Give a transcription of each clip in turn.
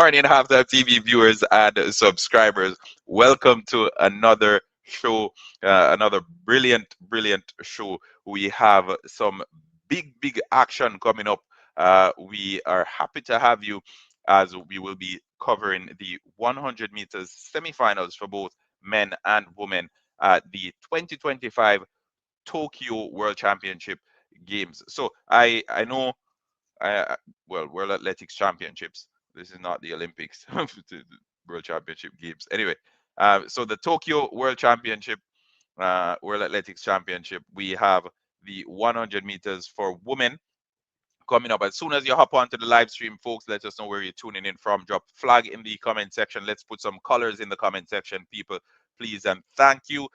morning, Halftime TV viewers and subscribers. Welcome to another show, another brilliant show. We have some big action coming up. We are happy to have you as we will be covering the 100 meters semifinals for both men and women at the 2025 Tokyo World Championship Games. So I know I well, World Athletics Championships. This is not the Olympics, the World Championship Games. Anyway, so the Tokyo World Championship, World Athletics Championship, we have the 100 meters for women coming up. As soon as you hop onto the live stream, folks, let us know where you're tuning in from. Drop flag in the comment section. Let's put some colors in the comment section, people, please, and thank you.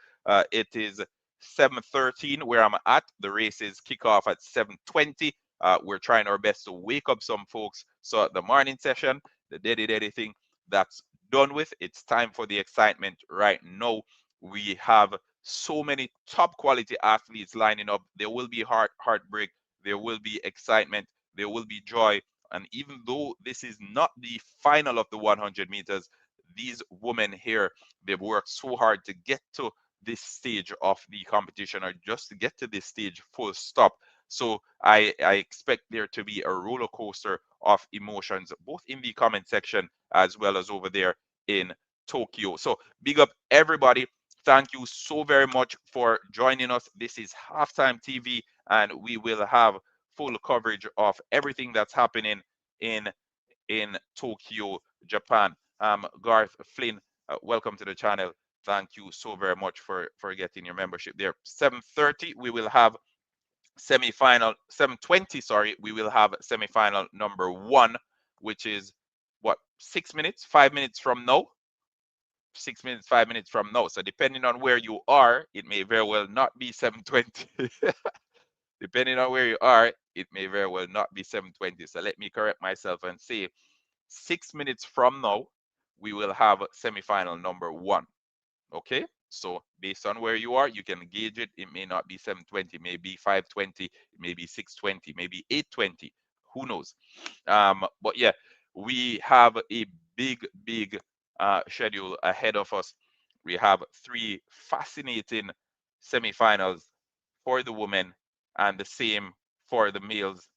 It is 7:13 where I'm at. The races kick off at 7:20. We're trying our best to wake up some folks. So at the morning session, the daddy thing, that's done with. It's time for the excitement right now. We have so many top quality athletes lining up. There will be heartbreak, there will be excitement, there will be joy. And even though this is not the final of the 100 meters, these women here, they've worked so hard to get to this stage of the competition, or just to get to this stage full stop. So I expect there to be a roller coaster of emotions, both in the comment section as well as over there in Tokyo. So big up everybody. Thank you so very much for joining us. This is Halftime TV, and we will have full coverage of everything that's happening in Tokyo, Japan. Garth Flynn, welcome to the channel. Thank you so very much for getting your membership there. 7:30, we will have semi-final. 7:20, sorry, we will have semi-final number one, which is what, 6 minutes, 5 minutes from now. 6 minutes, 5 minutes from now. So depending on where you are, it may very well not be 7:20. Depending on where you are, it may very well not be 7:20. So let me correct myself and say 6 minutes from now, we will have semifinal number one. Okay, so based on where you are, you can gauge it. It may not be 7:20, maybe 5:20, it may be 6:20, maybe 8:20. Who knows? But yeah, we have a big schedule ahead of us. We have three fascinating semifinals for the women and the same for the males,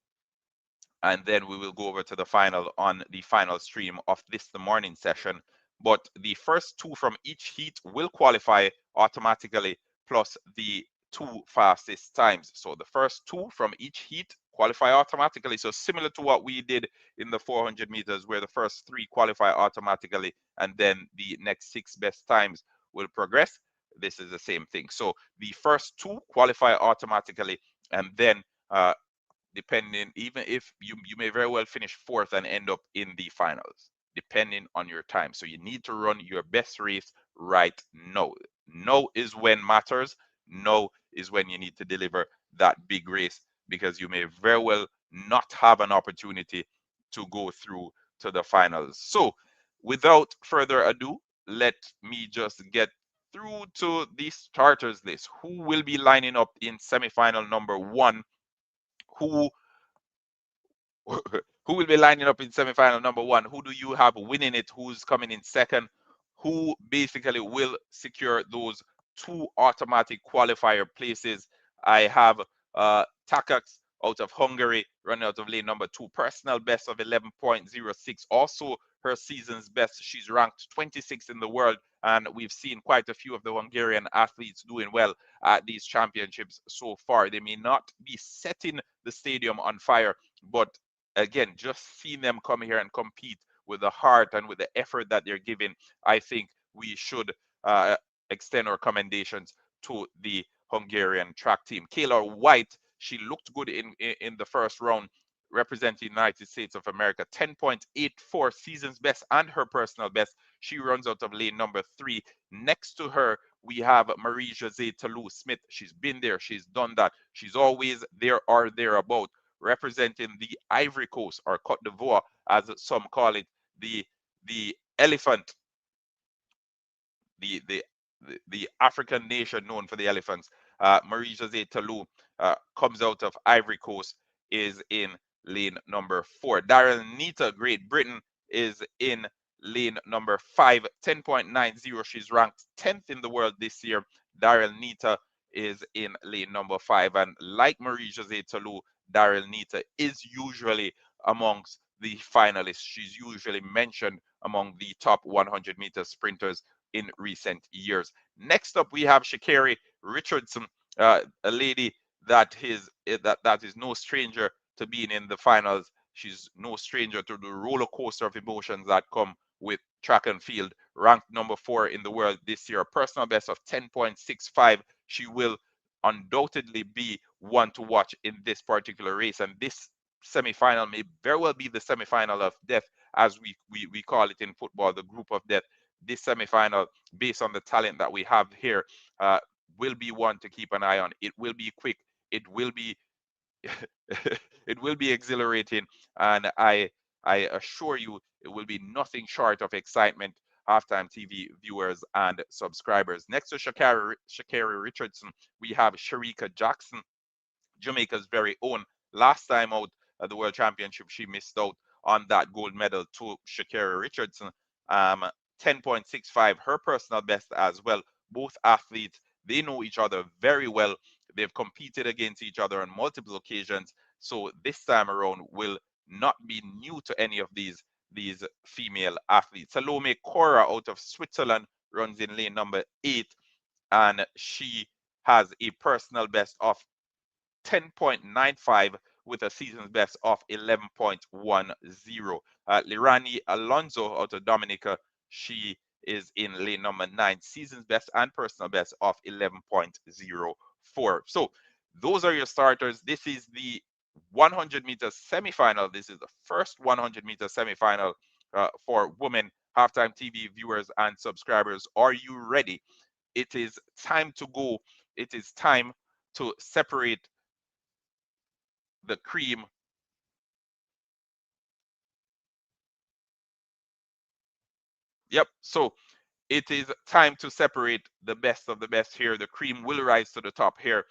and then we will go over to the final on the final stream of the morning session. But the first two from each heat will qualify automatically, plus the two fastest times. So the first two from each heat qualify automatically. So similar to what we did in the 400 meters, where the first three qualify automatically and then the next six best times will progress. This is the same thing. So the first two qualify automatically, and then depending, even if you may very well finish fourth and end up in the finals, depending on your time. So you need to run your best race right now. Now is when matters. Now is when you need to deliver that big race, because you may very well not have an opportunity to go through to the finals. So without further ado, let me just get through to the starters list. Who will be lining up in semifinal number one? Who who will be lining up in semifinal number one? Who do you have winning it? Who's coming in second? Who basically will secure those two automatic qualifier places? I have Takacs out of Hungary, running out of lane number two, personal best of 11.06. Also, her season's best. She's ranked 26th in the world, and we've seen quite a few of the Hungarian athletes doing well at these championships so far. They may not be setting the stadium on fire, but again, just seeing them come here and compete with the heart and with the effort that they're giving, I think we should extend our commendations to the Hungarian track team. Kayla White, she looked good in the first round, representing the United States of America. 10.84 season's best and her personal best. She runs out of lane number three. Next to her, we have Marie-Josée Toulouse-Smith. She's been there. She's done that. She's always there or thereabout, representing the Ivory Coast, or Côte d'Ivoire, as some call it, the elephant, the the the African nation known for the elephants. Marie-Josée Toulouse comes out of Ivory Coast, is in lane number four. Darren Nita, Great Britain, is in lane number 5, 10.90. She's ranked 10th in the world this year. Daryl Nita is in lane number 5. And like Marie-Josée Tolu, Daryl Nita is usually amongst the finalists. She's usually mentioned among the top 100-meter sprinters in recent years. Next up, we have Sha'Carri Richardson, a lady that is no stranger to being in the finals. She's no stranger to the roller coaster of emotions that come with track and field. Ranked number 4 in the world this year, a personal best of 10.65. She will undoubtedly be one to watch in this particular race, and this semi-final may very well be the semi-final of death, as we call it in football, the group of death. This semi-final, based on the talent that we have here, uh, will be one to keep an eye on. It will be quick. It will be it will be exhilarating, and I assure you, it will be nothing short of excitement. Halftime TV viewers and subscribers. Next to Sha'Carri Richardson, we have Shericka Jackson, Jamaica's very own. Last time out at the World Championship, she missed out on that gold medal to Sha'Carri Richardson. 10.65, her personal best as well. Both athletes, they know each other very well. They've competed against each other on multiple occasions. So this time around will not be new to any of these female athletes. Salome Cora out of Switzerland runs in lane number 8, and she has a personal best of 10.95 with a season's best of 11.10. Lirani Alonso out of Dominica, she is in lane number 9, season's best and personal best of 11.04. So those are your starters. This is the 100-meter semifinal. This is the first 100-meter semifinal for women. Halftime TV viewers and subscribers, are you ready? It is time to go. It is time to separate the cream. Yep. So it is time to separate the best of the best here. The cream will rise to the top here.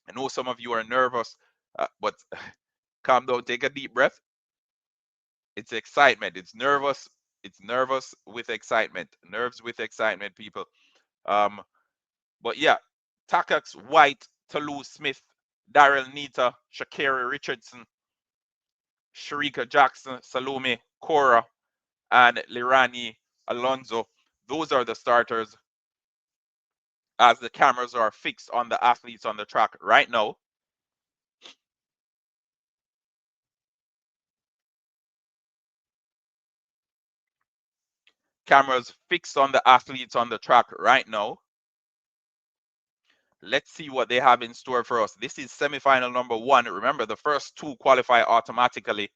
I know some of you are nervous, but calm down, take a deep breath. It's excitement. It's nervous. It's nervous with excitement. Nerves with excitement, people. Um, but yeah, Takax White, Toulouse Smith, Daryl Nita, Sha'Carri Richardson, Shericka Jackson, Salome Cora, and Lirani Alonso. Those are the starters as the cameras are fixed on the athletes on the track right now. Cameras fixed on the athletes on the track right now. Let's see what they have in store for us. This is semifinal number 1. Remember, the first 2 qualify automatically.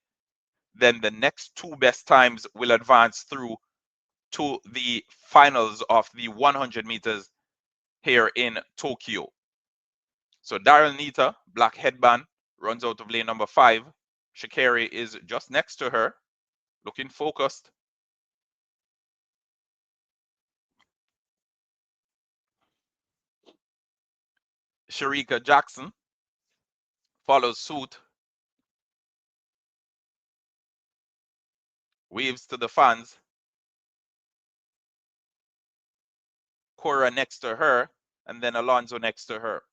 Then the next 2 best times will advance through to the finals of the 100 meters here in Tokyo. So Daryl Nita, black headband, runs out of lane number 5. Sha'Carri is just next to her, looking focused. Shericka Jackson follows suit, waves to the fans. Cora next to her, and then Alonso next to her.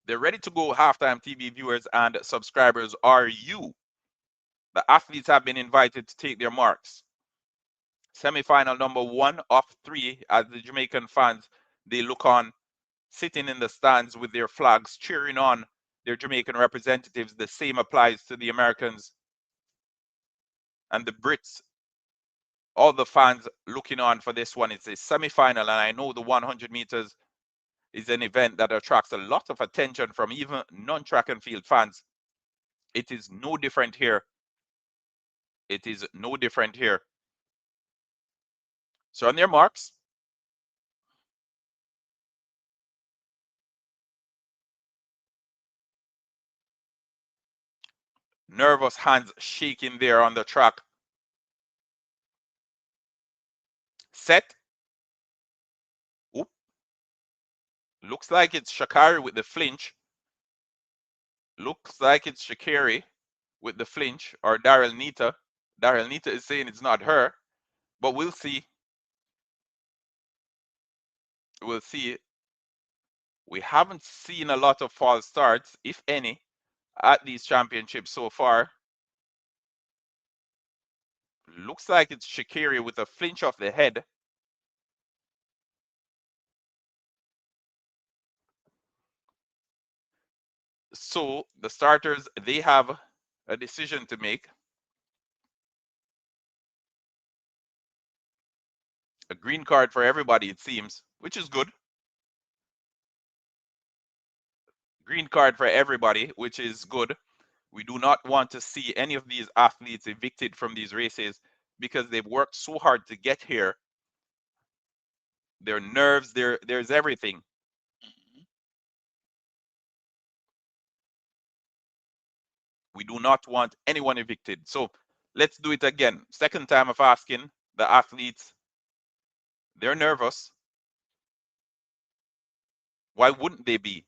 They're ready to go, halftime TV viewers and subscribers. Are you? The athletes have been invited to take their marks. Semi-final number 1 of 3, as the Jamaican fans, they look on, sitting in the stands with their flags, cheering on their Jamaican representatives. The same applies to the Americans and the Brits. All the fans looking on for this one. It's a semi-final, and I know the 100 meters is an event that attracts a lot of attention from even non-track and field fans. It is no different here. It is no different here. So on their marks, nervous hands shaking there on the track. Set. Oop. Looks like it's Sha'Carri with the flinch. Looks like it's Sha'Carri. with the flinch, or Daryl Nita. Daryl Nita is saying it's not her, but we'll see. We'll see. We haven't seen a lot of false starts, if any, at these championships so far. Looks like it's Sha'Carri with a flinch of the head. So the starters, they have a decision to make. A green card for everybody, it seems, which is good. Green card for everybody, which is good. We do not want to see any of these athletes evicted from these races because they've worked so hard to get here. Their nerves, there's everything. We do not want anyone evicted. So let's do it again. Second time of asking the athletes. They're nervous. Why wouldn't they be?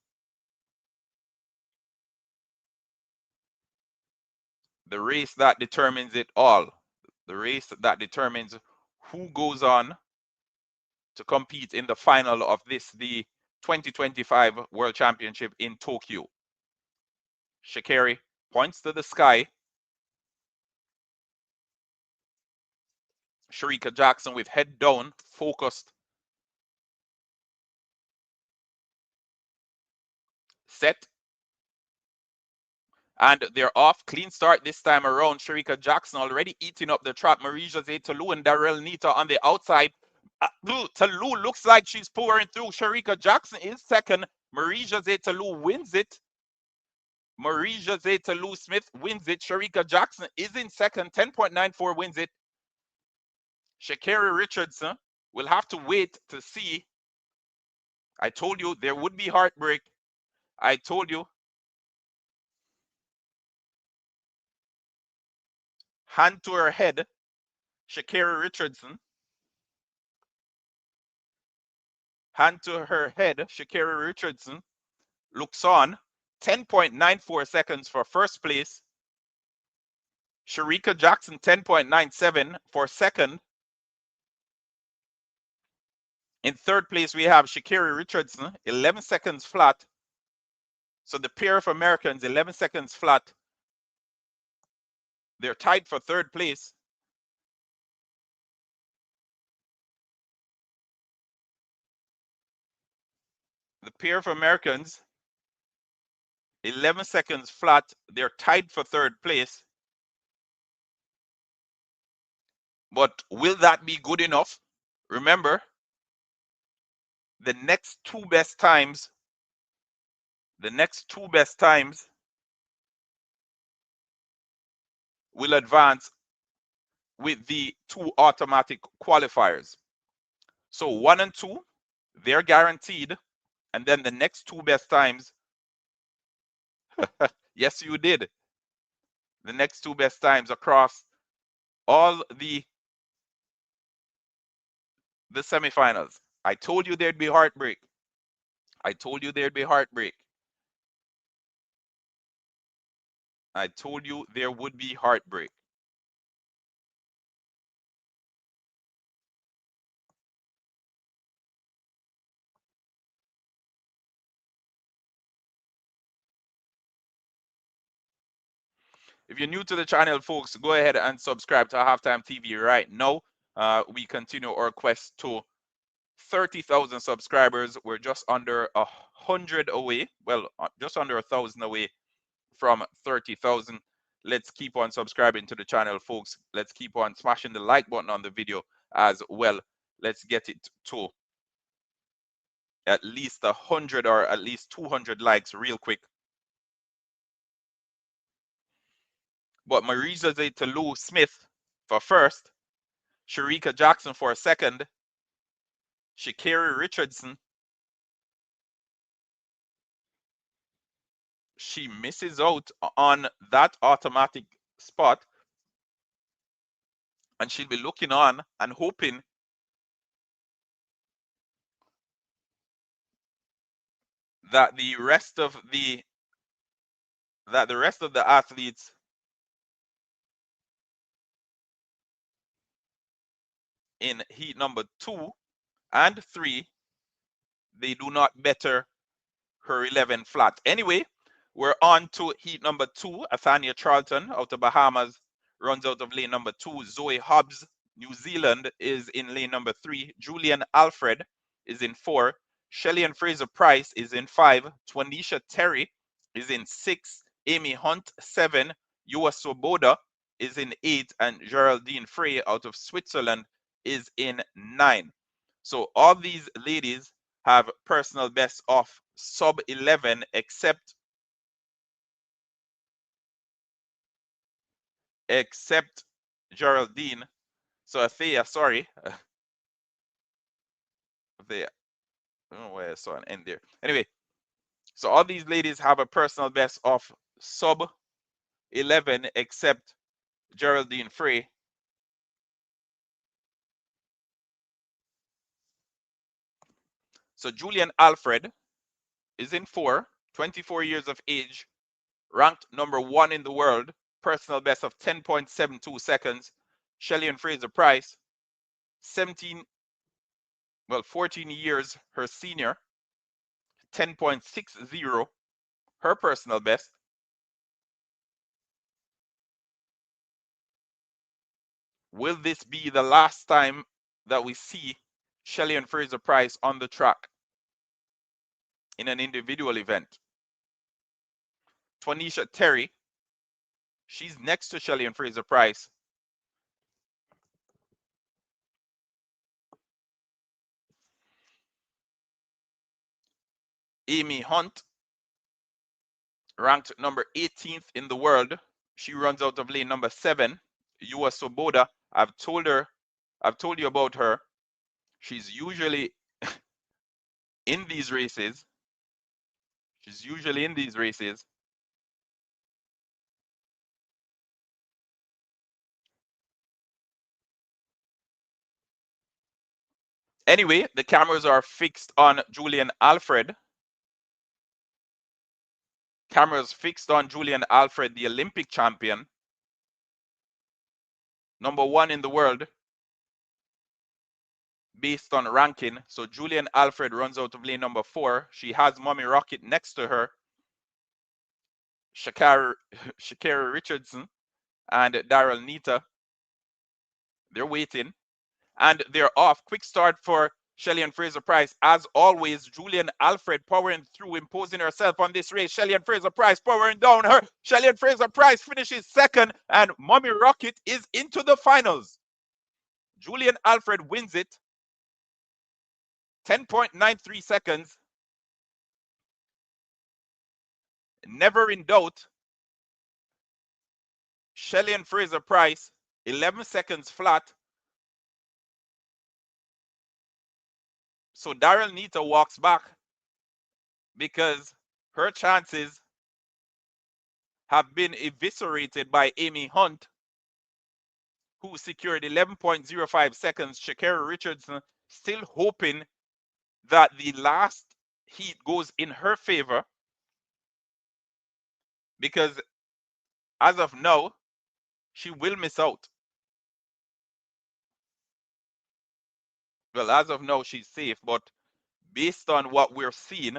The race that determines it all. The race that determines who goes on to compete in the final of the 2025 World Championship in Tokyo. Sha'Carri points to the sky. Shericka Jackson with head down, focused. Set. And they're off. Clean start this time around. Shericka Jackson already eating up the trap. Marie-Josée Tallou and Darrell Nita on the outside. Tallou looks like she's pouring through. Shericka Jackson is second. Marie-Josée Tallou wins it. Marie-Josée Tallou Smith wins it. Shericka Jackson is in second. 10.94 wins it. Sha'Carri Richardson will have to wait to see. I told you there would be heartbreak. I told you. Hand to her head. Sha'Carri Richardson. Hand to her head. Sha'Carri Richardson looks on. 10.94 seconds for first place. Shericka Jackson 10.97 for second. In third place, we have Sha'Carri Richardson, 11 seconds flat. So the pair of Americans, 11 seconds flat. They're tied for third place. The pair of Americans, 11 seconds flat. They're tied for third place. But will that be good enough? Remember, the next two best times will advance with the two automatic qualifiers. So 1 and 2, they're guaranteed. And then the next two best times, yes, you did. The next two best times across all the semifinals. I told you there'd be heartbreak. I told you there'd be heartbreak. I told you there would be heartbreak. If you're new to the channel, folks, go ahead and subscribe to Halftime TV right now. We continue our quest to 30,000 subscribers. We're just under 100 away. Well, just under 1,000 away from 30,000. Let's keep on subscribing to the channel, folks. Let's keep on smashing the like button on the video as well. Let's get it to at least 100 or at least 200 likes real quick. But Marie-Josée Tallou Smith for first, Shericka Jackson for second, Sha'Carri Richardson, she misses out on that automatic spot, and she'll be looking on and hoping that the rest of the athletes in heat number 2 and 3, they do not better her 11 flat. Anyway, we're on to heat number 2. Athania Charlton out of Bahamas runs out of lane number 2. Zoe Hobbs, New Zealand, is in lane number 3. Julian Alfred is in 4. Shelly and Fraser Price is in 5. Twanisha Terry is in 6. Amy Hunt, 7. Yua Swoboda is in 8. And Geraldine Frey out of Switzerland is in 9. So all these ladies have personal best of sub 11 except Geraldine. So Athea, sorry. Athea. I don't know why I saw an end there. Anyway, so all these ladies have a personal best of sub 11 except Geraldine Frey. So Julian Alfred is in 4, 24 years of age, ranked number 1 in the world, personal best of 10.72 seconds. Shelly and Fraser Price, 14 years her senior, 10.60 her personal best. Will this be the last time that we see Shelly and Fraser Price on the track in an individual event? Twanisha Terry, she's next to Shelly and Fraser Price. Amy Hunt, ranked number 18th in the world. She runs out of lane number 7. Yua Swoboda, I've told you about her. She's usually in these races. Anyway, the cameras are fixed on Julian Alfred. Cameras fixed on Julian Alfred, the Olympic champion, number 1 in the world based on ranking. So Julian Alfred runs out of lane number 4. She has Mommy Rocket next to her, Shakira Richardson and Daryl Nita. They're waiting and they're off. Quick start for Shelly and Fraser Price. As always, Julian Alfred powering through, imposing herself on this race. Shelly and Fraser Price powering down her. Shelly and Fraser Price finishes second, and Mommy Rocket is into the finals. Julian Alfred wins it. 10.93 seconds. Never in doubt. Shelly and Fraser Price, 11 seconds flat. So Daryl Nita walks back because her chances have been eviscerated by Amy Hunt, who secured 11.05 seconds. Shakira Richardson still hoping that the last heat goes in her favor, because as of now, she will miss out. Well, as of now, she's safe, but based on what we're seeing,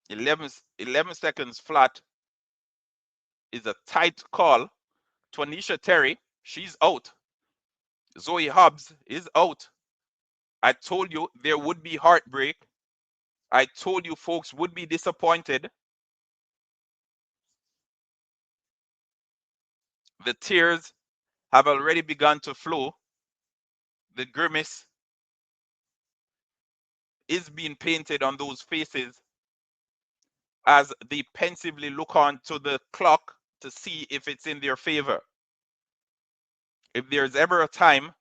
11 seconds flat is a tight call. Twanisha Terry, she's out. Zoe Hobbs is out. I told you there would be heartbreak. I told you folks would be disappointed. The tears have already begun to flow. The grimace is being painted on those faces as they pensively look on to the clock to see if it's in their favor. If there's ever a time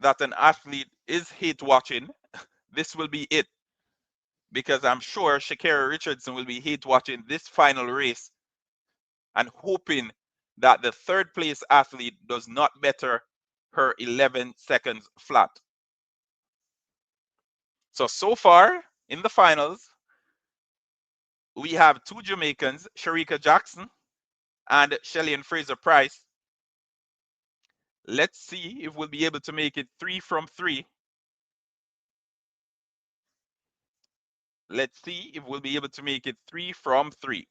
that an athlete is hate watching, this will be it. Because I'm sure Shakira Richardson will be hate watching this final race and hoping that the third place athlete does not better her 11 seconds flat. So far in the finals, we have 2 Jamaicans, Sharika Jackson and Shelly and Fraser Price. Let's see if we'll be able to make it 3 from 3. Let's see if we'll be able to make it 3 from 3.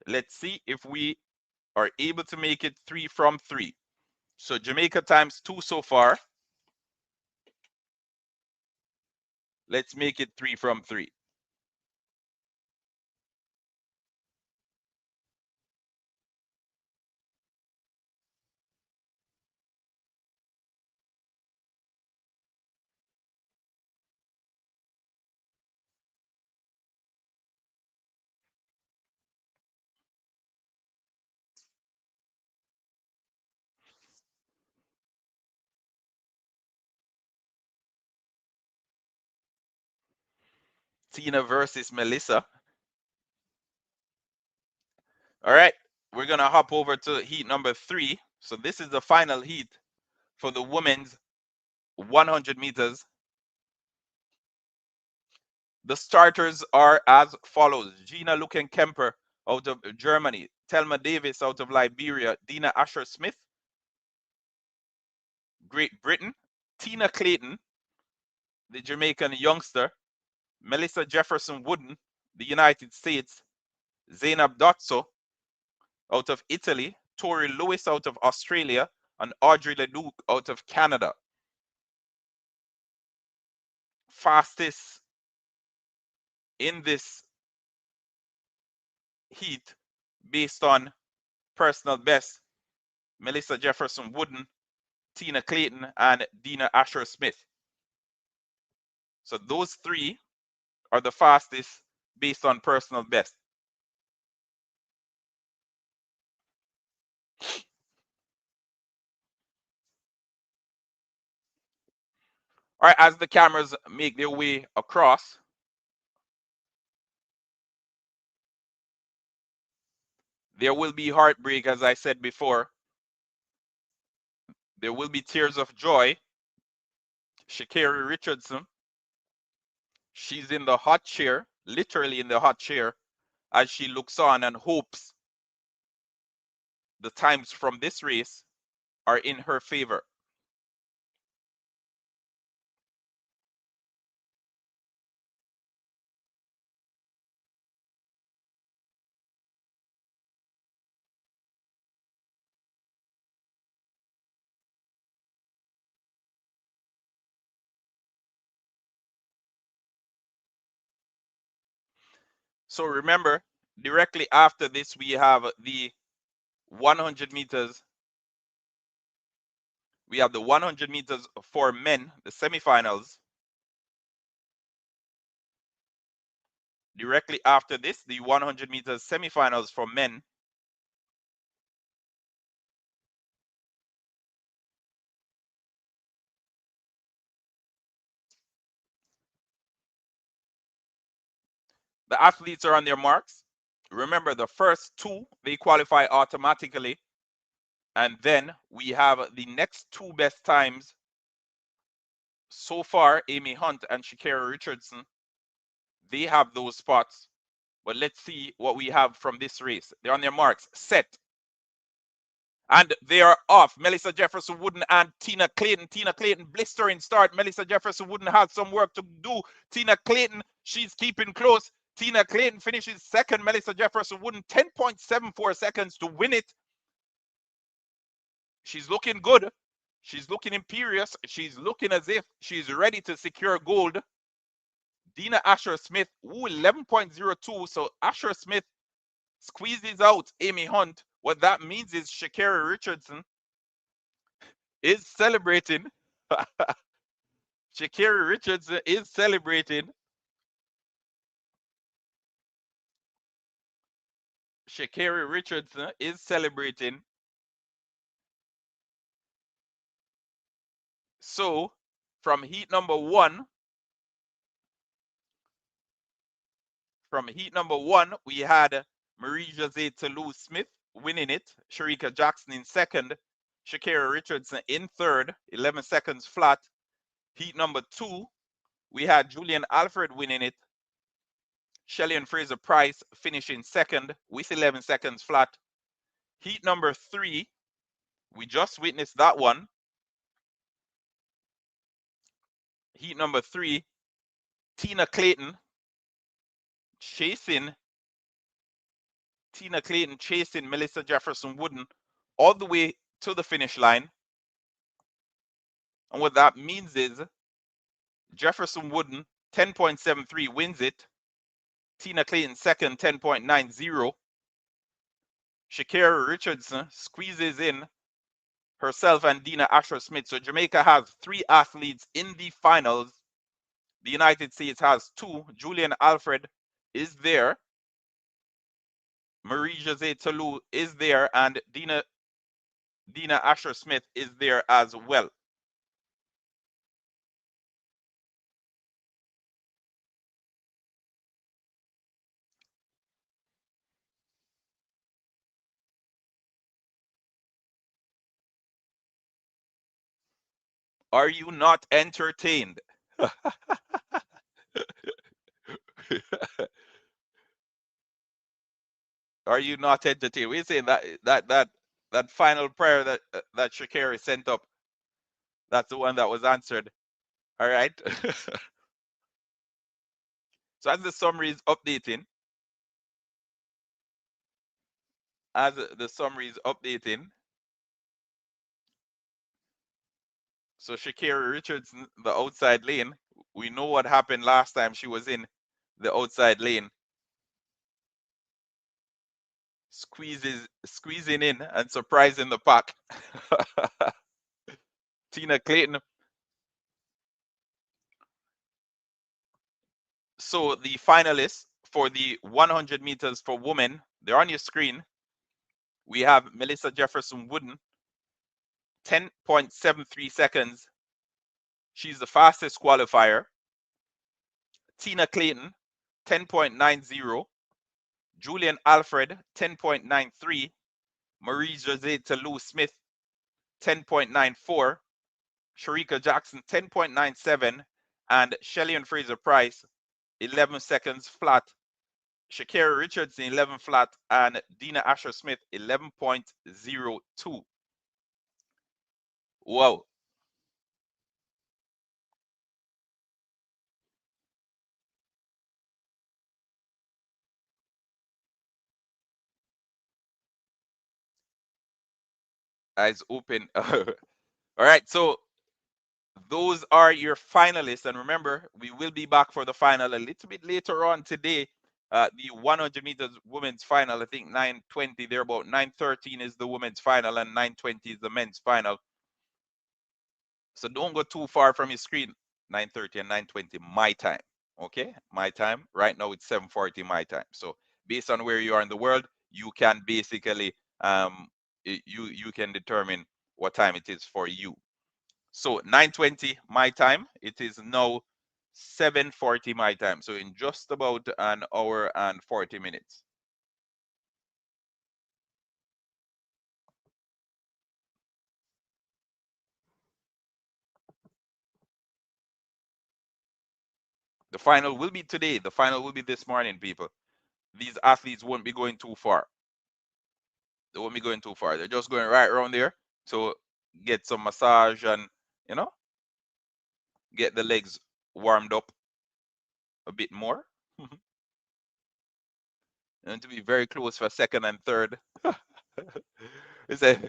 Let's see if we are able to make it 3 from 3. So Jamaica times 2 so far. Let's make it 3 from 3. Tina versus Melissa. All right, we're going to hop over to heat number 3. So this is the final heat for the women's 100 meters. The starters are as follows: Gina Luken-Kemper out of Germany, Thelma Davis out of Liberia, Dina Asher-Smith, Great Britain, Tina Clayton, the Jamaican youngster, Melissa Jefferson Wooden, the United States, Zainab Dotso out of Italy, Tori Lewis out of Australia, and Audrey Leduc out of Canada. Fastest in this heat based on personal best: Melissa Jefferson Wooden, Tina Clayton, and Dina Asher-Smith. So those 3 are the fastest based on personal best. All right, as the cameras make their way across, there will be heartbreak, as I said before. There will be tears of joy. Sha'Carri Richardson, she's in the hot chair, literally in the hot chair, as she looks on and hopes the times from this race are in her favor. So remember, directly after this, we have the 100 meters. We have the 100 meters for men, the semifinals. Directly after this, the 100 meters semifinals for men. The athletes are on their marks. Remember, the first 2, they qualify automatically. And then we have the next 2 best times. So far, Amy Hunt and Sha'Carri Richardson, they have those spots. But let's see what we have from this race. They're on their marks, set. And they are off. Melissa Jefferson Wooden and Tina Clayton. Tina Clayton, blistering start. Melissa Jefferson Wooden has some work to do. Tina Clayton, she's keeping close. Tina Clayton finishes second. Melissa Jefferson Wooden, 10.74 seconds to win it. She's looking good. She's looking imperious. She's looking as if she's ready to secure gold. Dina Asher-Smith, 11.02. So Asher-Smith squeezes out Amy Hunt. What that means is Sha'Carri Richardson is celebrating. Sha'Carri Richardson is celebrating. Sha'Carri Richardson is celebrating. So, from heat number 1, we had Marie-Josée Toulouse-Smith winning it, Sharika Jackson in second, Sha'Carri Richardson in third, 11 seconds flat. Heat number 2, we had Julian Alfred winning it, Shelley and Fraser Price finishing second with 11 seconds flat. Heat number 3, we just witnessed that one. Heat number 3, Tina Clayton chasing Melissa Jefferson Wooden all the way to the finish line. And what that means is Jefferson Wooden 10.73 wins it. Tina Clayton second 10.90. Shakira Richardson squeezes in herself and Dina Asher Smith. So Jamaica has 3 athletes in the finals. The United States has 2. Julian Alfred is there. Marie-Josée Toulouse is there, and Dina Asher Smith is there as well. Are you not entertained? Are you not entertained? We're saying that final prayer that Shakira sent up. That's the one that was answered. All right. So as the summary is updating, so Shakira Richardson, the outside lane. We know what happened last time she was in the outside lane. Squeezing in and surprising the pack. Tina Clayton. So the finalists for the 100 meters for women, they're on your screen. We have Melissa Jefferson Wooden, 10.73 seconds. She's the fastest qualifier. Tina Clayton, 10.90. Julian Alfred, 10.93. Marie-Josée Toulouse Smith, 10.94. Sharika Jackson, 10.97. And Shelley and Fraser Price, 11 seconds flat. Shakira Richardson, 11 flat. And Dina Asher Smith, 11.02. Wow. Eyes open. All right, so those are your finalists. And remember, we will be back for the final a little bit later on today. The 100 meters women's final, I think 9:20, there about 9:13 is the women's final and 9:20 is the men's final. So don't go too far from your screen. 9:30 and 9:20 my time. Okay, my time. Right now it's 7:40 my time. So based on where you are in the world, you can basically you can determine what time it is for you. So 9:20 my time. It is now 7:40 my time. So in just about an hour and 40 minutes. The final will be today. The final will be this morning, people. These athletes won't be going too far. They won't be going too far. They're just going right around there to get some massage and, you know, get the legs warmed up a bit more. And to be very close for second and third. It's a,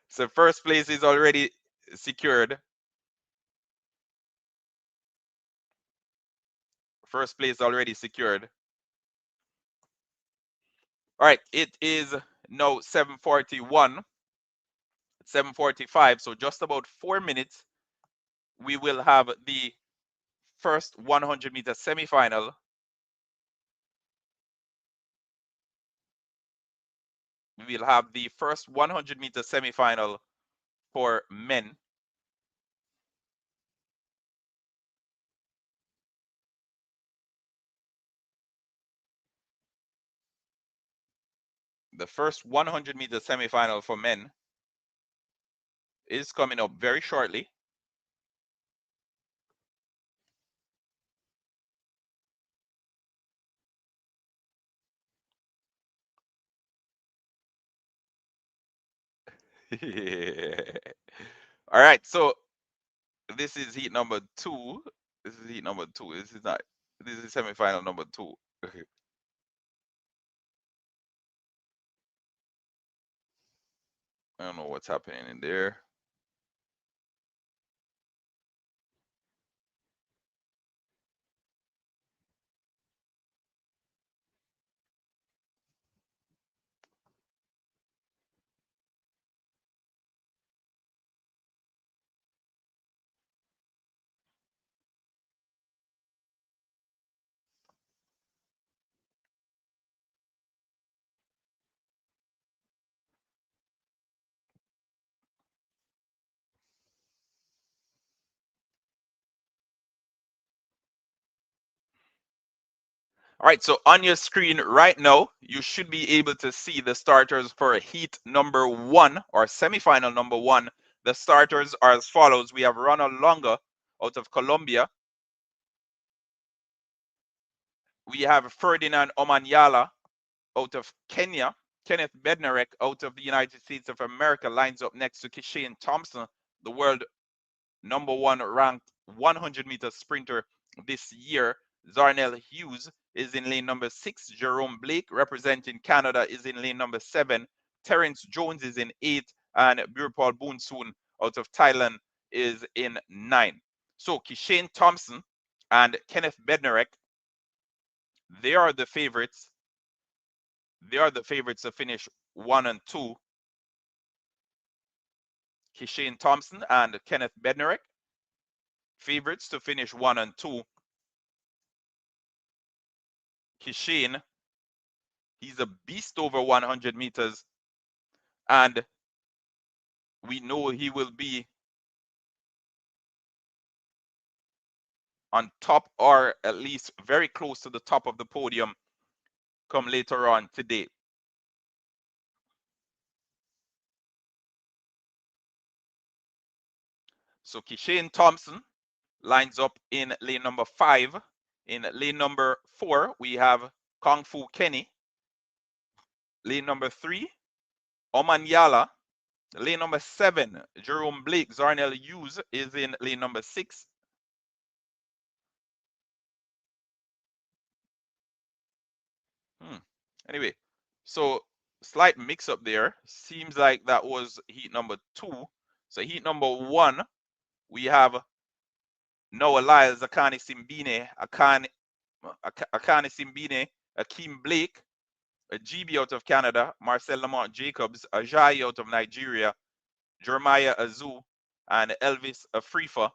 so first place is already secured. First place already secured. All right, it is now 7:41, 7:45. So just about 4 minutes, we will have the first 100-meter semifinal. We will have the first 100-meter semifinal for men. The first 100-meter semifinal for men is coming up very shortly. All right, so this is heat number two. This is heat number two. This is not. This is semifinal number two. I don't know what's happening in there. All right, so on your screen right now, you should be able to see the starters for heat number one or semifinal number one. The starters are as follows. We have Ronald Longa out of Colombia. We have Ferdinand Omanyala out of Kenya. Kenneth Bednarek out of the United States of America lines up next to Kishane Thompson, the world number one ranked 100-meter sprinter this year. Zarnell Hughes is in lane number 6. Jerome Blake, representing Canada, is in lane number 7. Terrence Jones is in 8. And Birpal Boonsoon out of Thailand is in 9. So Kishane Thompson and Kenneth Bednarek, they are the favorites. They are the favorites to finish 1 and 2. Kishane Thompson and Kenneth Bednarek, favorites to finish 1 and 2. Kishane, he's a beast over 100 meters, and we know he will be on top or at least very close to the top of the podium come later on today. So Kishane Thompson lines up in lane number 5. In lane number 4, we have Kung Fu Kenny. Lane number 3, Omanyala. Lane number 7, Jerome Blake. Zarnell Hughes is in lane number 6. Anyway, so slight mix up there. Seems like that was heat number 2. So heat number 1, we have Noah Lyles, Akani Simbine, Akani Simbine, Akeem Blake, a GB out of Canada, Marcel Lamont Jacobs, Ajayi out of Nigeria, Jeremiah Azu, and Elvis Afrifa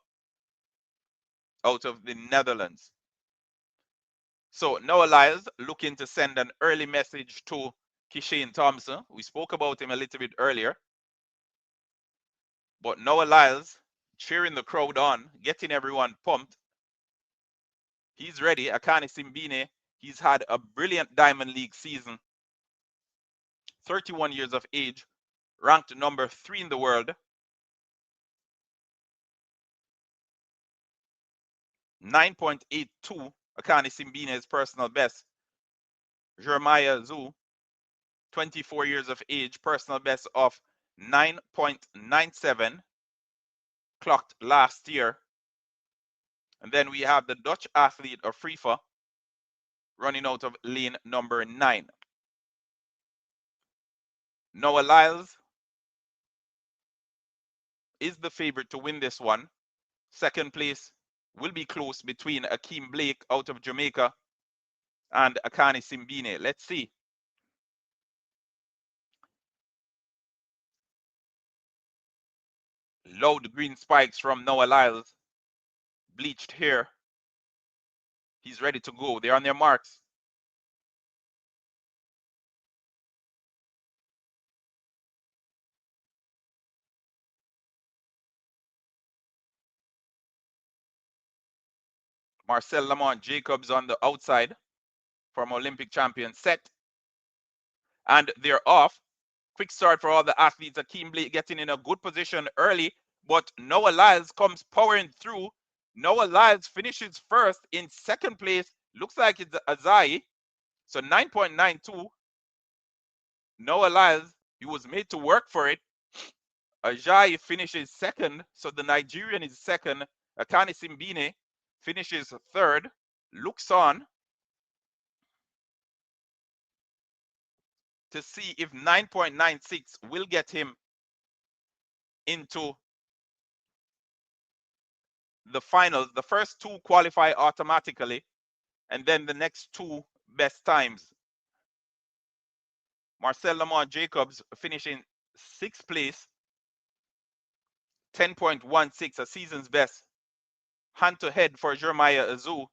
out of the Netherlands. So Noah Lyles looking to send an early message to Kishane Thompson. We spoke about him a little bit earlier. But Noah Lyles cheering the crowd on, getting everyone pumped. He's ready. Akani Simbine, he's had a brilliant Diamond League season. 31 years of age, ranked number 3 in the world. 9.82, Akani Simbine's personal best. Jeremiah Zhu, 24 years of age, personal best of 9.97, clocked last year. And then we have the Dutch athlete Afrifa running out of lane number 9. Noah Lyles is the favorite to win this one. Second place will be close between Akeem Blake out of Jamaica and Akani Simbine. Let's see. Loud green spikes from Noah Lyles. Bleached hair. He's ready to go. They're on their marks. Marcel Lamont Jacobs on the outside from Olympic champion set. And they're off. Quick start for all the athletes. Akeem Blake getting in a good position early, but Noah Lyles comes powering through. Noah Lyles finishes first. In second place, looks like it's Azai. So 9.92. Noah Lyles, he was made to work for it. Ajay finishes second, so the Nigerian is second. Akani Simbine finishes third. Looks on to see if 9.96 will get him into the finals. The first two qualify automatically, and then the next two best times. Marcel Lamont Jacobs finishing sixth place, 10.16, a season's best. Hand to head for Jeremiah Azu.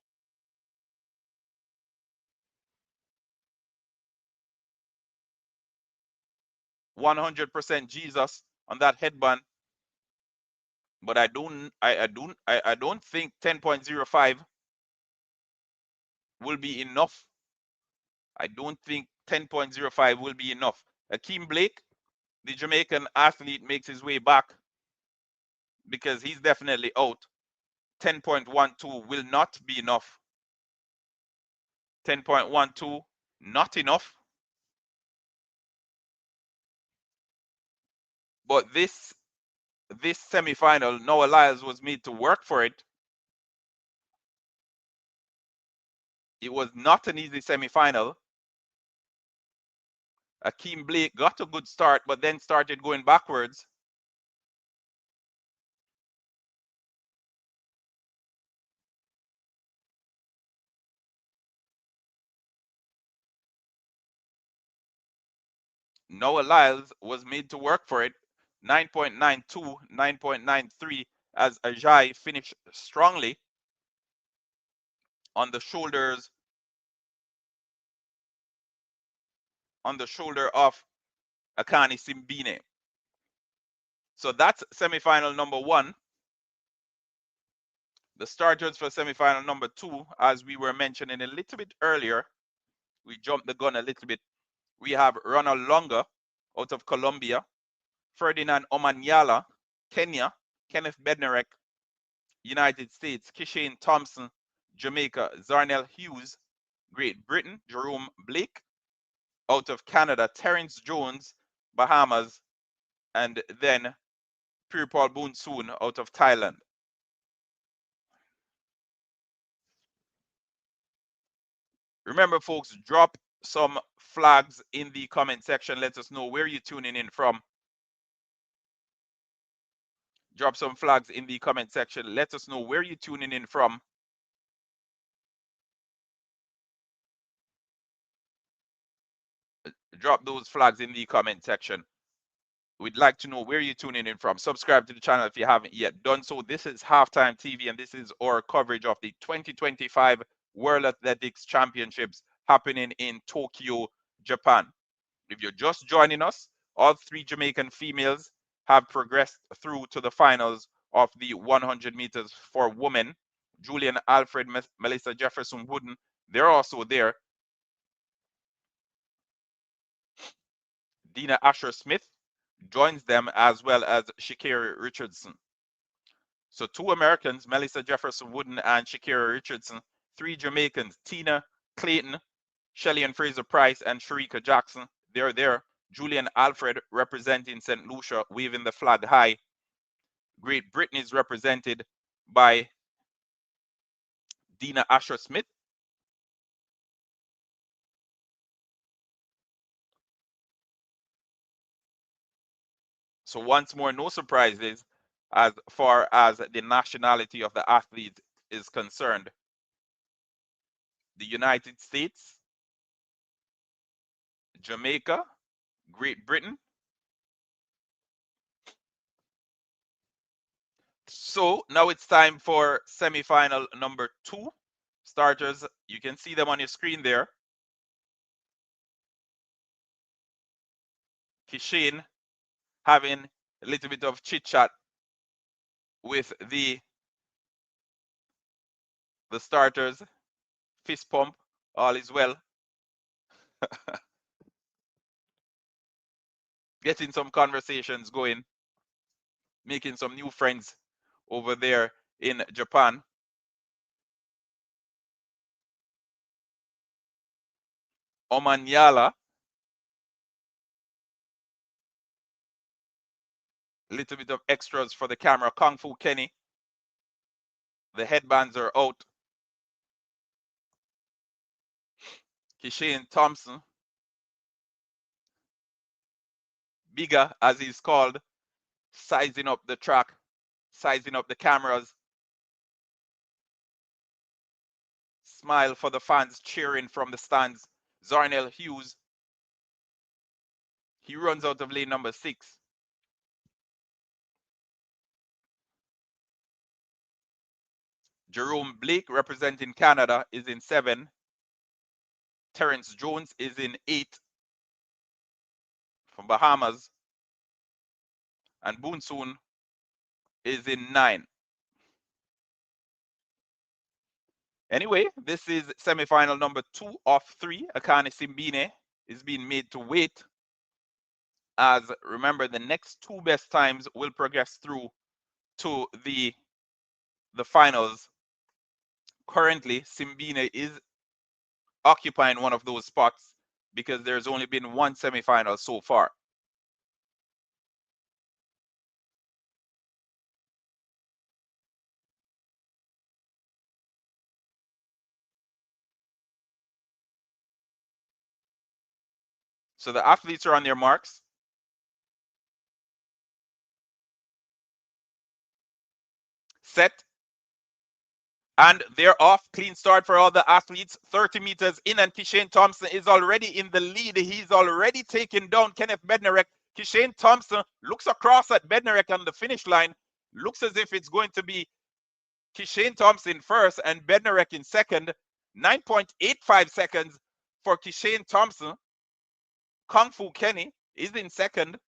%100% Jesus on that headband. But I don't think 10.05 will be enough. I don't think 10.05 will be enough. Akeem Blake, the Jamaican athlete, makes his way back because he's definitely out. 10.12 will not be enough. 10.12, not enough. But this semi-final, Noah Lyles was made to work for it. It was not an easy semi-final. Akeem Blake got a good start, but then started going backwards. Noah Lyles was made to work for it. 9.92, 9.93 as Ajay finished strongly on the shoulder of Akani Simbine. So that's semifinal number one. The starters for semifinal number two, as we were mentioning a little bit earlier, we jumped the gun a little bit. We have Ronald Longa out of Colombia, Ferdinand Omanyala, Kenya, Kenneth Bednarek, United States, Kishane Thompson, Jamaica, Zarnell Hughes, Great Britain, Jerome Blake, out of Canada, Terence Jones, Bahamas, and then Pierre-Paul Boonsoon out of Thailand. Remember, folks, drop some flags in the comment section. Let us know where you're tuning in from. Drop some flags in the comment section. Let us know where you're tuning in from. Drop those flags in the comment section. We'd like to know where you're tuning in from. Subscribe to the channel if you haven't yet done so. This is Halftime TV, and this is our coverage of the 2025 World Athletics Championships happening in Tokyo, Japan. If you're just joining us, all three Jamaican females have progressed through to the finals of the 100 meters for women. Julian Alfred, Melissa Jefferson Wooden, they're also there. Dina Asher Smith joins them, as well as Shakira Richardson. So two Americans, Melissa Jefferson Wooden and Shakira Richardson. Three Jamaicans, Tina Clayton, Shelly and Fraser Price, and Sharika Jackson. They're there. Julian Alfred representing St. Lucia, waving the flag high. Great Britain is represented by Dina Asher Smith. So once more, no surprises as far as the nationality of the athlete is concerned. The United States, Jamaica, Great Britain. So now it's time for semi-final number two. Starters, you can see them on your screen there. Kishane having a little bit of chit-chat with the starters. Fist pump, all is well. Getting some conversations going, making some new friends over there in Japan. Omanyala A little bit of extras for the camera. Kung Fu Kenny. The headbands are out. Kishane Thompson. Bigger, as he's called, sizing up the track, sizing up the cameras. Smile for the fans cheering from the stands. Zarnell Hughes. He runs out of lane number 6. Jerome Blake, representing Canada, is in 7. Terrence Jones is in 8 from Bahamas. And Boonsoon is in 9. Anyway, this is semifinal number 2 of 3. Akane Simbine is being made to wait. As remember, the next 2 best times will progress through to the finals. Currently, Simbine is occupying one of those spots because there's only been 1 semifinal so far. So the athletes are on their marks. Set. And they're off. Clean start for all the athletes. 30 meters in, and Kishane Thompson is already in the lead. He's already taken down Kenneth Bednarek. Kishane Thompson looks across at Bednarek on the finish line. Looks as if it's going to be Kishane Thompson first and Bednarek in second. 9.85 seconds for Kishane Thompson. Kung Fu Kenny is in second.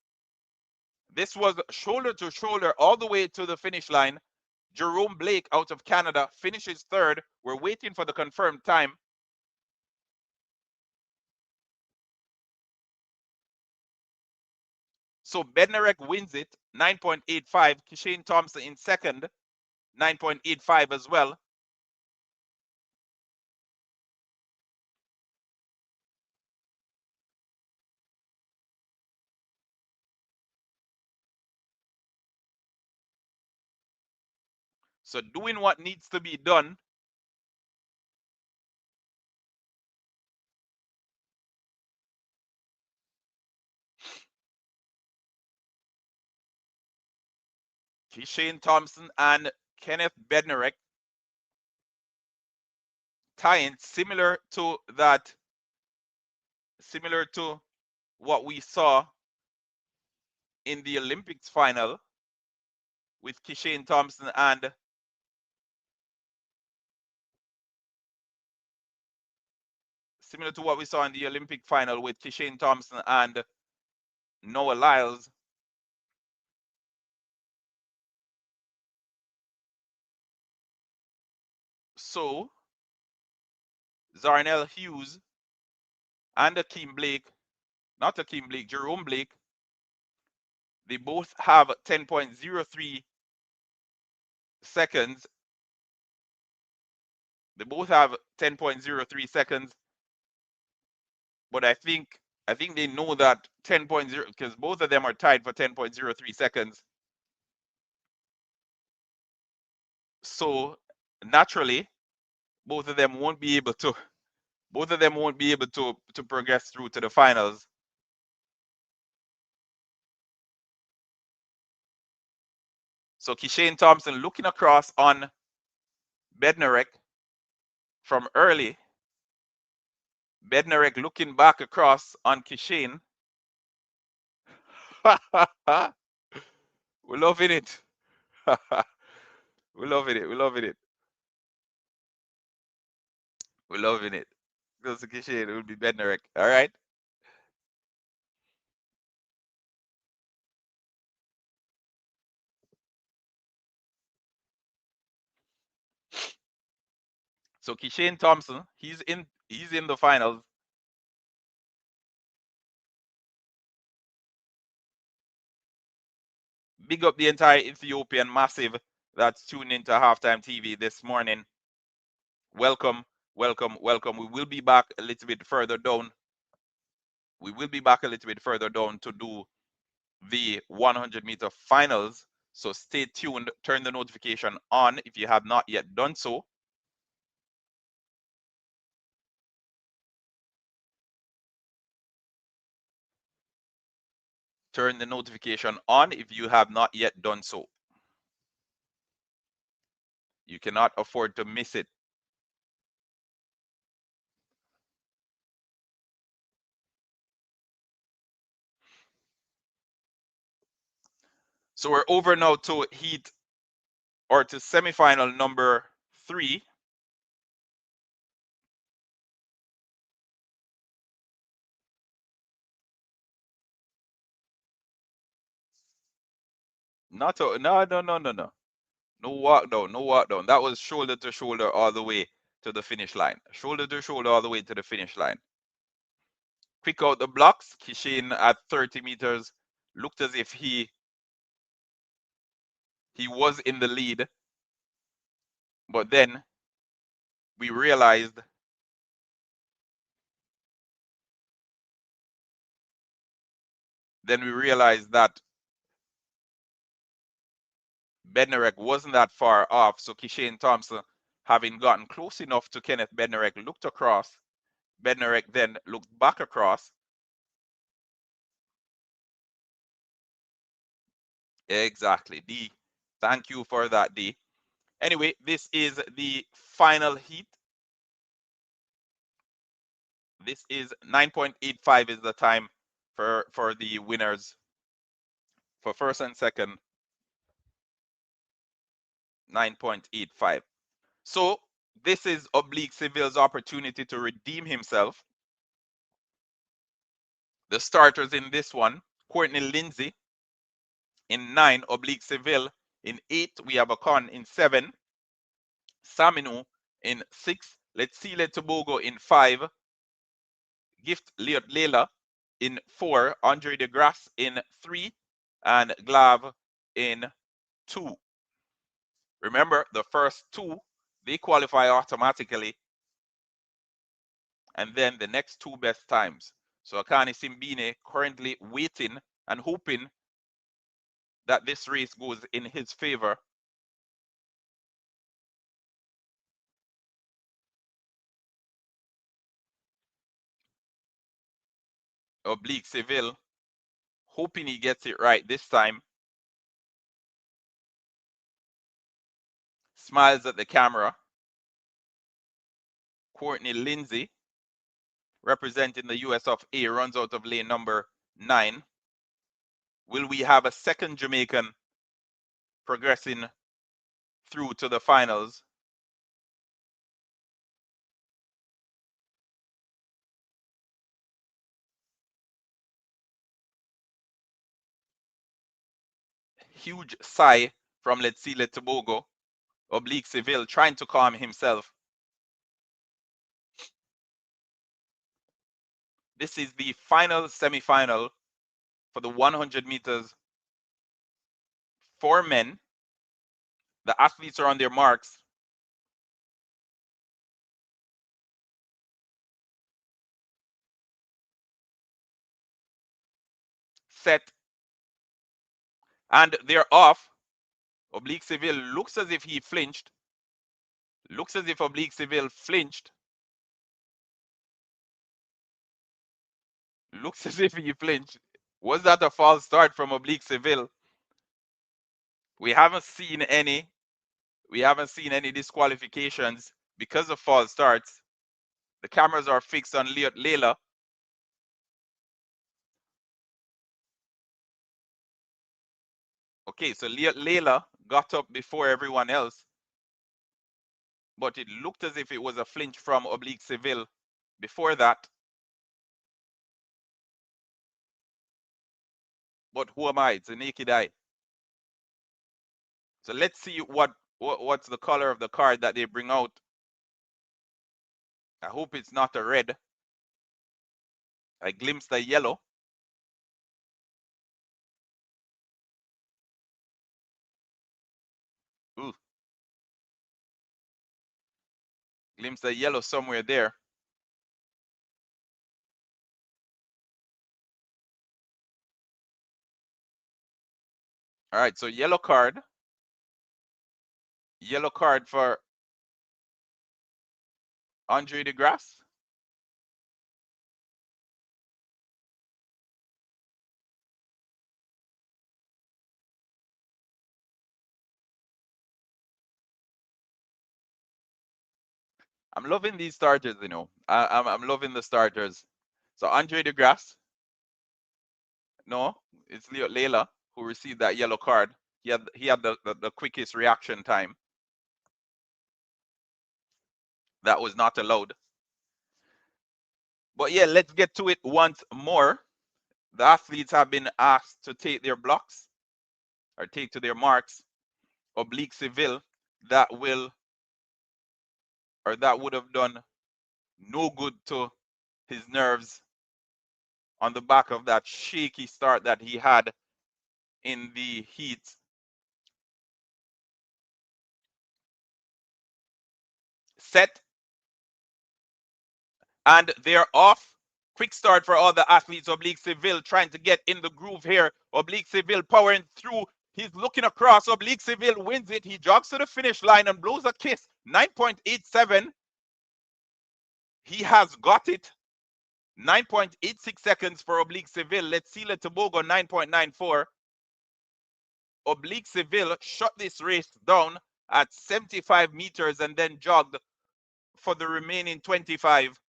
This was shoulder to shoulder all the way to the finish line. Jerome Blake out of Canada finishes third. We're waiting for the confirmed time. So Bednarek wins it, 9.85. Kishane Thompson in second, 9.85 as well. So doing what needs to be done. Kishane Thompson and Kenneth Bednarek tying similar to what we saw in the Olympics final with Kishane Thompson and similar to what we saw in the Olympic final with Kishane Thompson and Noah Lyles. So Zarnell Hughes and Jerome Blake, they both have 10.03 seconds. They both have 10.03 seconds. But I think they know that 10.0 because both of them are tied for 10.03 seconds. So naturally, both of them won't be able to progress through to the finals. So Kishane Thompson looking across on Bednarek from early. Bednarek looking back across on Kishane. We're loving it. We're loving it. We're loving it. We're loving it. Goes to Kishane. It will be Bednarek. All right. So Kishane Thompson, he's in the finals. Big up the entire Ethiopian massive that's tuned into Halftime TV this morning. Welcome, welcome, welcome. We will be back a little bit further down. To do the 100-meter finals. So stay tuned. Turn the notification on if you have not yet done so. Turn the notification on if you have not yet done so. You cannot afford to miss it. So we're over now to heat or to semifinal number 3. Not a, no, no, no, no, no. No walk down, no walk down. That was shoulder to shoulder all the way to the finish line. Shoulder to shoulder all the way to the finish line. Quick out the blocks. Kishin at 30 meters looked as if he was in the lead, but we realized that Bednarek wasn't that far off. So Kishane Thompson, having gotten close enough to Kenneth Bednarek, looked across. Bednarek then looked back across. Exactly, D. Thank you for that, D. Anyway, this is the final heat. This is 9.85 is the time for the winners for first and second. 9.85. So this is Oblique Seville's opportunity to redeem himself. The starters in this one: Courtney Lindsay in 9, Oblique Seville in 8, we have Akon in 7, Saminu in 6, Letsile Tobogo in 5, Gift Liot Lela in 4, Andre de Grasse in 3, and Glav in 2. Remember, the first 2, they qualify automatically, and then the next 2 best times. So Akani Simbine currently waiting and hoping that this race goes in his favor. Oblique Seville, hoping he gets it right this time. Smiles at the camera. Courtney Lindsay, representing the US of A, runs out of lane number 9. Will we have a second Jamaican progressing through to the finals? Huge sigh from Letsile Tobogo. Oblique Seville trying to calm himself. This is the final semi-final for the 100 meters for men. The athletes are on their marks. Set. And they're off. Oblique Seville looks as if he flinched. Looks as if Oblique Seville flinched. Looks as if he flinched. Was that a false start from Oblique Seville? We haven't seen any. We haven't seen any disqualifications because of false starts. The cameras are fixed on Layla. Okay, so Layla got up before everyone else, but it looked as if it was a flinch from Oblique Seville before that. But who am I? It's a naked eye. So let's see what's the color of the card that they bring out. I hope it's not a red. I glimpsed a yellow. Ooh. Glimpsed a yellow somewhere there. All right, so yellow card. Yellow card for Andre DeGrasse. I'm loving these starters, you know. I'm loving the starters. So Andre DeGrasse, no, it's Layla who received that yellow card. He had the quickest reaction time. That was not allowed. But yeah, let's get to it once more. The athletes have been asked to take their blocks or take to their marks. Oblique Seville, that will or that would have done no good to his nerves on the back of that shaky start that he had in the heat. Set, and they're off. Quick start for all the athletes. Oblique Seville trying to get in the groove here. Oblique Seville powering through. He's looking across. Oblique Seville wins it. He jogs to the finish line and blows a kiss. 9.87. He has got it. 9.86 seconds for Oblique Seville. Let's see Tobago 9.94. Oblique Seville shut this race down at 75 meters and then jogged for the remaining 25.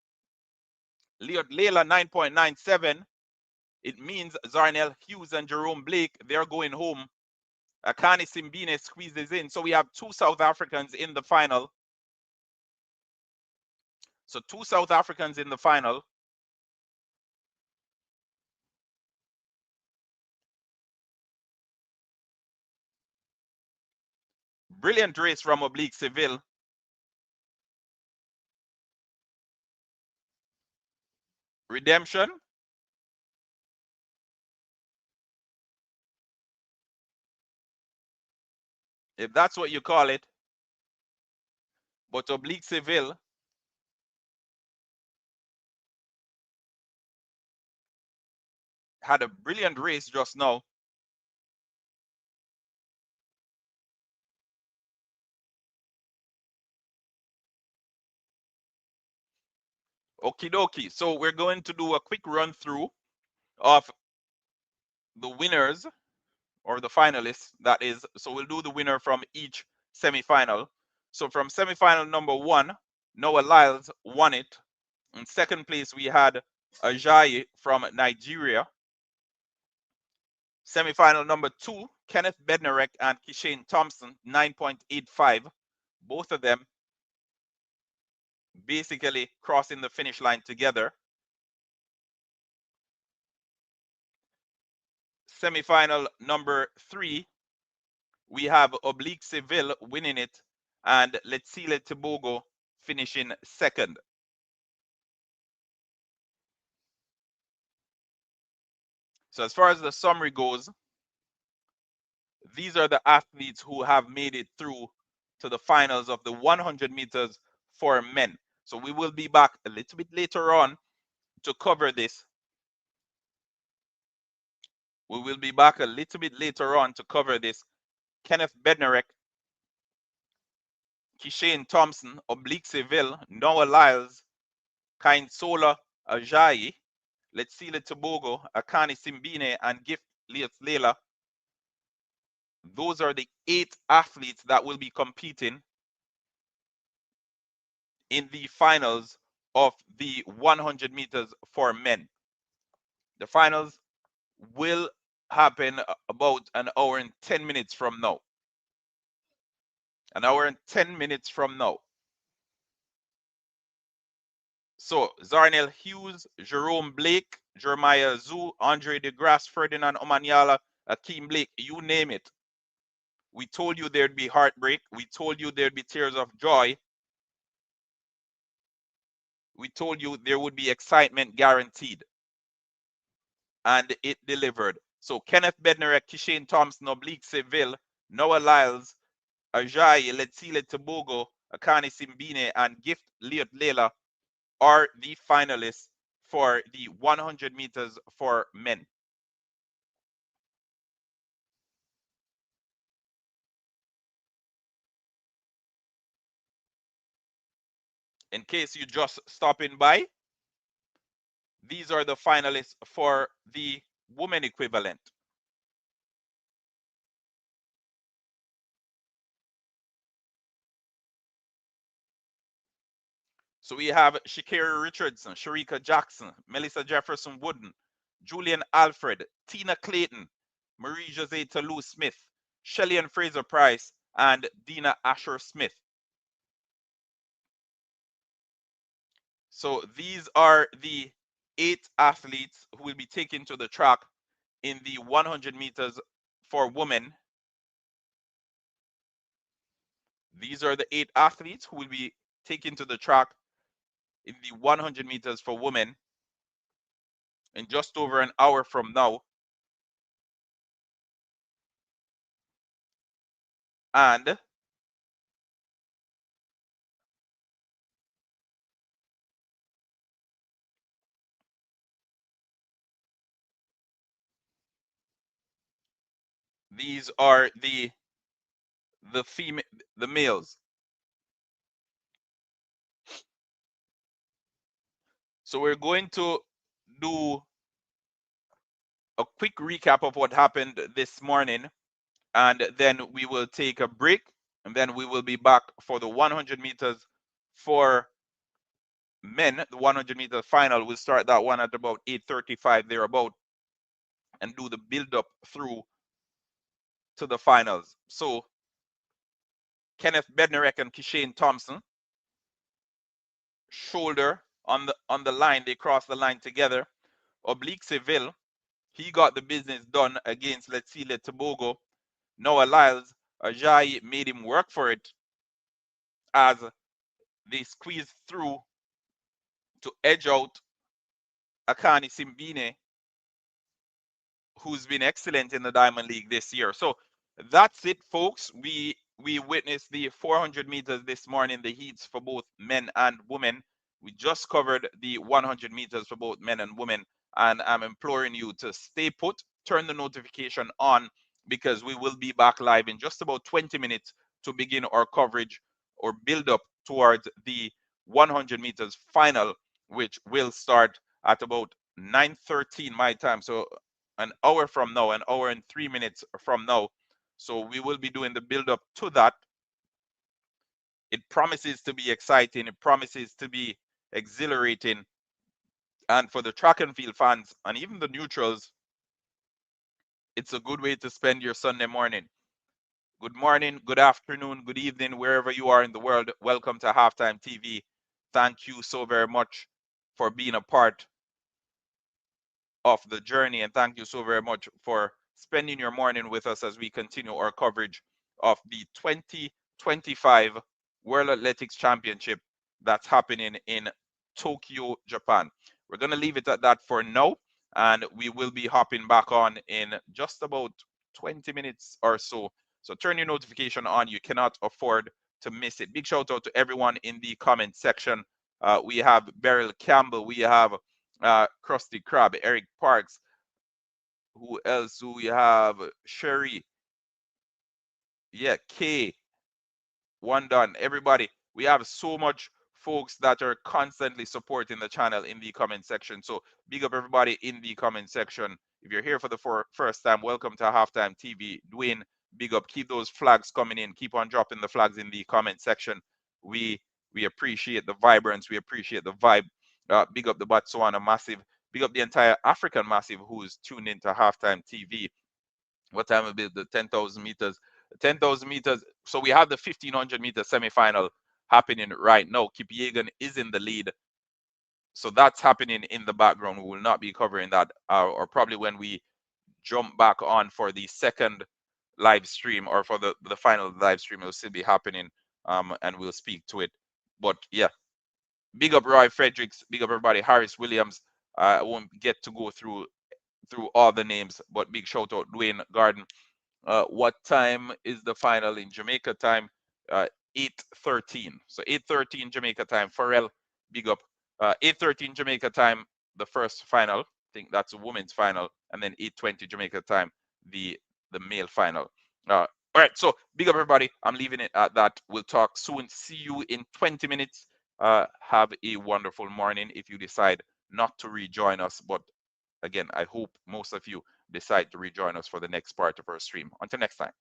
Layla 9.97. It means Zarnell Hughes and Jerome Blake, they're going home. Akani Simbine squeezes in. So we have two South Africans in the final. So two South Africans in the final. Brilliant race from Oblique Seville. Redemption. If that's what you call it. But Oblique Seville had a brilliant race just now. Okie dokie. So we're going to do a quick run through of the winners or the finalists, that is. So we'll do the winner from each semifinal. So from semifinal number 1, Noah Lyles won it. In second place, we had Ajayi from Nigeria. Semifinal number 2, Kenneth Bednarek and Kishane Thompson, 9.85. Both of them basically crossing the finish line together. Semifinal number 3, we have Oblique Seville winning it and Letsile Tobago finishing second. So as far as the summary goes, these are the athletes who have made it through to the finals of the 100 meters for men. So we will be back a little bit later on to cover this. We will be back a little bit later on to cover this. Kenneth Bednarek, Kishane Thompson, Oblique Seville, Noah Lyles, Kainsola Ajayi, Letsile Tobago, Akani Simbine, and Gift Layla. Those are the 8 athletes that will be competing in the finals of the 100 meters for men. The finals will happen about an hour and 10 minutes from now. An hour and 10 minutes from now. So, Zarnell Hughes, Jerome Blake, Jeremiah Zhu, Andre DeGrasse, Ferdinand Omanyala, Akeem Blake, you name it. We told you there'd be heartbreak. We told you there'd be tears of joy. We told you there would be excitement guaranteed. And it delivered. So Kenneth Bednarek, Kishane Thompson, Oblique Seville, Noah Lyles, Ajayi, Letsile Tobago, Akani Simbine, and Gift Layla are the finalists for the 100 meters for men. In case you just stopping by, these are the finalists for the women equivalent. So we have Shakira Richardson, Sharika Jackson, Melissa Jefferson Wooden, Julian Alfred, Tina Clayton, Marie Jose Toulouse Smith, Shelly and Fraser Price, and Dina Asher Smith. So these are the 8 athletes who will be taken to the track in the 100 meters for women. These are the 8 athletes who will be taken to the track in the 100 meters for women in just over an hour from now. And these are the males. So we're going to do a quick recap of what happened this morning, and then we will take a break, and then we will be back for the 100 meters for men. The 100 meter final, we'll start that one at about 8:35 thereabout, and do the build up through to the finals. So Kenneth Bednarek and Kishane Thompson, shoulder on the line, they cross the line together. Oblique Seville, he got the business done against Letsile Tobago. Noah Lyles, Ajayi made him work for it as they squeezed through to edge out Akani Simbine, who's been excellent in the Diamond League this year. So that's it, folks. We witnessed the 400 meters this morning, the heats for both men and women. We just covered the 100 meters for both men and women, and I'm imploring you to stay put, turn the notification on, because we will be back live in just about 20 minutes to begin our coverage or build up towards the 100 meters final, which will start at about 9:13 my time. So an hour from now, an hour and 3 minutes from now. So we will be doing the build up to that. It promises to be exciting. It promises to be exhilarating. And for the track and field fans and even the neutrals, it's a good way to spend your Sunday morning. Good morning, good afternoon, good evening, wherever you are in the world. Welcome to Halftime TV. Thank you so very much for being a part of the journey, and thank you so very much for spending your morning with us as we continue our coverage of the 2025 World Athletics Championship that's happening in Tokyo, Japan. We're going to leave it at that for now, and we will be hopping back on in just about 20 minutes or so. So turn your notification on. You cannot afford to miss it. Big shout out to everyone in the comment section. We have Beryl Campbell. We have Krusty Krab, Eric Parks. Who else do we have? Sherry. Yeah, Kay. One done. Everybody, we have so much folks that are constantly supporting the channel in the comment section. So big up everybody in the comment section. If you're here for the first time, welcome to Halftime TV. Dwayne, big up. Keep those flags coming in. Keep on dropping the flags in the comment section. We appreciate the vibrance. We appreciate the vibe. Big up the Botswana Massive. Big up the entire African Massive who's tuned into Halftime TV. What time will be the 10,000 meters? 10,000 meters. So we have the 1,500 meter semifinal happening right now. Kipyegon is in the lead. So that's happening in the background. We will not be covering that, or probably when we jump back on for the second live stream or for the final live stream, it will still be happening, and we'll speak to it. But yeah, big up Roy Fredericks, big up everybody, Harris Williams. I won't get to go through all the names, but big shout out Dwayne Garden. What time is the final in Jamaica time? 8:13. So 8:13 Jamaica time. Pharrell, big up. 8:13 Jamaica time, the first final. I think that's a women's final, and then 8:20 Jamaica time, the male final. All right, so big up everybody. I'm leaving it at that. We'll talk soon. See you in 20 minutes. Have a wonderful morning. If you decide not to rejoin us, but again, I hope most of you decide to rejoin us for the next part of our stream. Until next time.